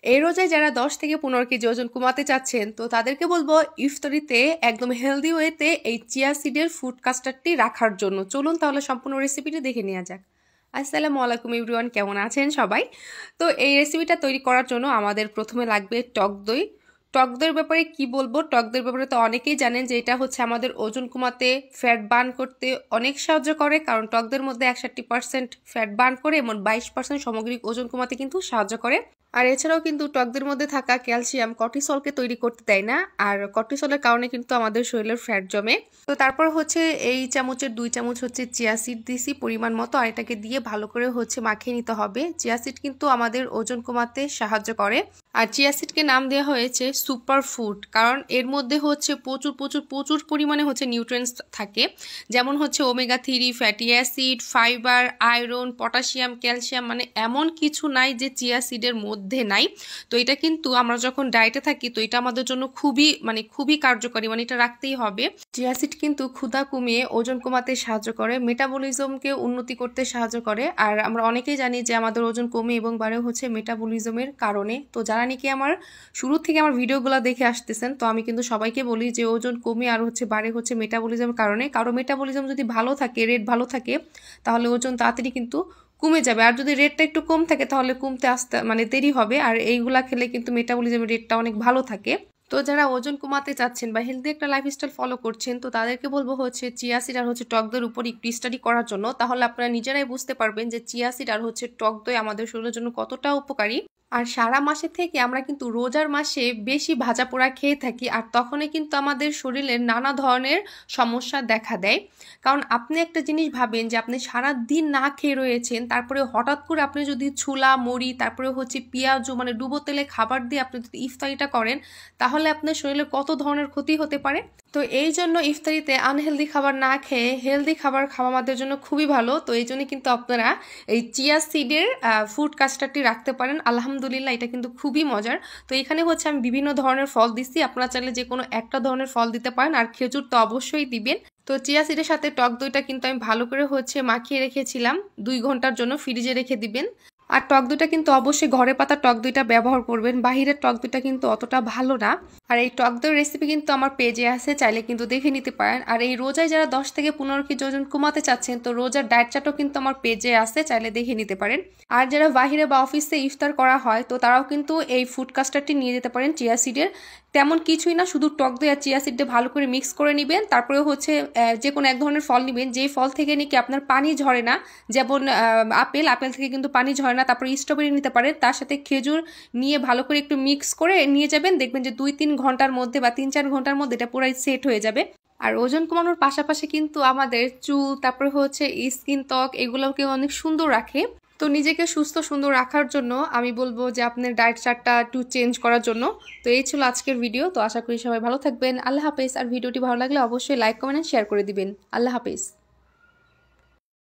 এই রোজায় যারা 10 থেকে 15 কেজি ওজন কমাতে চাচ্ছেন তো তাদেরকে বলবো ইফতারিতে একদম হেলদি ওয়েতে এই চিয়া সিডের ফুড কাস্টার্ডটি রাখার জন্য। চলুন তাহলে সম্পূর্ণ রেসিপিটি দেখে নেওয়া যাক। আসসালামু আলাইকুম এভরিওয়ান, কেমন আছেন সবাই? তো এই রেসিপিটা তৈরি করার জন্য আমাদের প্রথমে লাগবে টক দই। টক দইয়ের ব্যাপারে কি বলবো, টক দইয়ের ব্যাপারে তো অনেকেই জানেন যে এটা হচ্ছে আমাদের ওজন কমাতে, ফ্যাট বার্ন করতে অনেক সাহায্য করে, কারণ টক দইয়ের মধ্যে 61% ফ্যাট বার্ন করে এবং 22% সামগ্রিক ওজন কমাতে কিন্তু সাহায্য করে। আর এছাড়াও কিন্তু টকদের মধ্যে থাকা ক্যালসিয়াম কর্টিসলকে তৈরি করতে দেয় না, আর কর্টিসলের কারণে কিন্তু আমাদের শরীরের ফ্যাট জমে। তো তারপর হচ্ছে এই চামচের 2 চামচ হচ্ছে চিয়া সিড দিছি পরিমাণ মতো, আর এটাকে দিয়ে ভালো করে হচ্ছে মাখিয়ে নিতে হবে। চিয়া সিড কিন্তু আমাদের ওজন কমাতে সাহায্য করে, আর চিয়া সিডকে নাম দেওয়া হয়েছে সুপার ফুড, কারণ এর মধ্যে হচ্ছে প্রচুর প্রচুর প্রচুর পরিমাণে হচ্ছে নিউট্রিয়েন্টস থাকে, যেমন হচ্ছে omega 3 fatty acid, fibre, iron, potassium, calcium, মানে এমন কিছু নাই যে চিয়া সিডের মধ্যে নাই। তো এটা কিন্তু আমরা যখন ডায়েটে থাকি তো এটা আমাদের জন্য খুবই কার্যকরী, মানে এটা রাখতেই হবে। চিয়া সিড কিন্তু ক্ষুধা কমিয়ে ওজন কমাতে সাহায্য করে, মেটাবলিজমকে উন্নতি করতে সাহায্য করে, আর আমরা অনেকেই জানি যে আমাদের ওজন কমে এবং বাড়ে হচ্ছে মেটাবলিজমের কারণে। তো যারা নাকি আমার শুরু থেকে আমার ভিডিওগুলো দেখে আসতেছেন, তো আমি কিন্তু সবাইকে বলি যে ওজন কমে আর হচ্ছে বাড়ে হচ্ছে মেটাবলিজমের কারণে। কারো মেটাবলিজম যদি ভালো থাকে, রেট ভালো থাকে, তাহলে ওজন তাড়াতাড়ি কিন্তু কমে যাবে, আর যদি রেটটা একটু কম থাকে তাহলে কমতে আসতে দেরি হবে। আর এইগুলা খেলে কিন্তু মেটাবলিজমের রেটটা অনেক ভালো থাকে। তো যারা ওজন কমাতে চাচ্ছেন বা হেলদি একটা লাইফস্টাইল ফলো করছেন, তো তাদেরকে বলবো হচ্ছে চিয়া সিড আর হচ্ছে টক দইয়ের উপর একটু স্টাডি করার জন্য। তাহলে আপনারা নিজেরাই বুঝতে পারবেন যে চিয়া সিড আর হচ্ছে টক দই আমাদের শরীরের জন্য কতটা উপকারী। আর সারা মাসে থেকে আমরা কিন্তু রোজার মাসে বেশি ভাজা পোড়া খেয়ে থাকি, আর তখনই কিন্তু আমাদের শরীরের নানা ধরনের সমস্যা দেখা দেয়। কারণ আপনি একটা জিনিস ভাবেন যে আপনি সারা দিন না খেয়ে রয়েছেন, তারপরে হঠাৎ করে আপনি যদি ছোলা মুড়ি তারপরে হচ্ছে পেঁয়াজু ডুবো তেলে খাবার দিয়ে আপনি যদি ইফতারিটা করেন, তাহলে আপনার শরীরে কত ধরনের ক্ষতি হতে পারে। তো এই জন্য ইফতারিতে আনহেলদি খাবার না খেয়ে হেলদি খাবার খাওয়া আমাদের জন্য খুবই ভালো। তো এই জন্য কিন্তু আপনারা এই চিয়া সিডের ফুড কাস্টার্ডটি রাখতে পারেন। আলহামদুলিল্লাহ, এটা কিন্তু খুবই মজার। তো এখানে হচ্ছে আমি বিভিন্ন ধরনের ফল দিচ্ছি, আপনারা চাইলে যে কোনো একটা ধরনের ফল দিতে পারেন, আর খেজুর তো অবশ্যই দিবেন। তো চিয়া সিডের সাথে টক দইটা কিন্তু আমি ভালো করে হচ্ছে মাখিয়ে রেখেছিলাম, 2 ঘন্টার জন্য ফ্রিজে রেখে দিবেন। আর টক দইটা কিন্তু অবশ্যই ঘরে পাতা টক দইটা ব্যবহার করবেন, বাহিরের টক দইটা কিন্তু অতটা ভালো না। আর এই টক দইয়ের রেসিপি কিন্তু আমার পেজে আছে, চাইলে কিন্তু দেখে নিতে পারেন। আর এই রোজায় যারা 10 থেকে 15 কেজি ওজন কমাতে চাচ্ছেন, তো রোজার ডায়েট চার্টও কিন্তু আমার পেজে আছে, চাইলে দেখে নিতে পারেন। আর যারা বাহিরে বা অফিসে ইফতার করা হয়, তো তারাও কিন্তু এই ফুড কাস্টার্ডটি নিয়ে যেতে পারেন চিয়া সিডের। তেমন কিছুই না, শুধু টক দই আর চিয়া সিডটা ভালো করে মিক্স করে নেবেন, তারপরে হচ্ছে যে কোনো এক ধরনের ফল নেবেন, যেই ফল থেকে নাকি আপনার পানি ঝরে না, যেমন আপেল থেকে কিন্তু পানি ঝরে না। তারপরে স্ট্রবেরি নিতে পারেন, তার সাথে খেজুর নিয়ে ভালো করে একটু মিক্স করে নিয়ে যাবেন, দেখবেন যে 2-3 ঘন্টার মধ্যে বা 3-4 ঘন্টার মধ্যে এটা পুরাই সেট হয়ে যাবে। আর ওজন কমানোর পাশাপাশি কিন্তু আমাদের চুল, তারপরে হচ্ছে স্কিন, ত্বক, এগুলোকে অনেক সুন্দর রাখে। তো নিজেকে সুস্থ সুন্দর রাখার জন্য আমি বলবো যে আপনার ডায়েট চার্টটা একটু চেঞ্জ করার জন্য। তো এই ছিল আজকের ভিডিও। তো আশা করি সবাই ভালো থাকবেন। আল্লাহ হাফেজ। আর ভিডিওটি ভালো লাগলে অবশ্যই লাইক, কমেন্ট, শেয়ার করে দিবেন। আল্লাহ হাফেজ।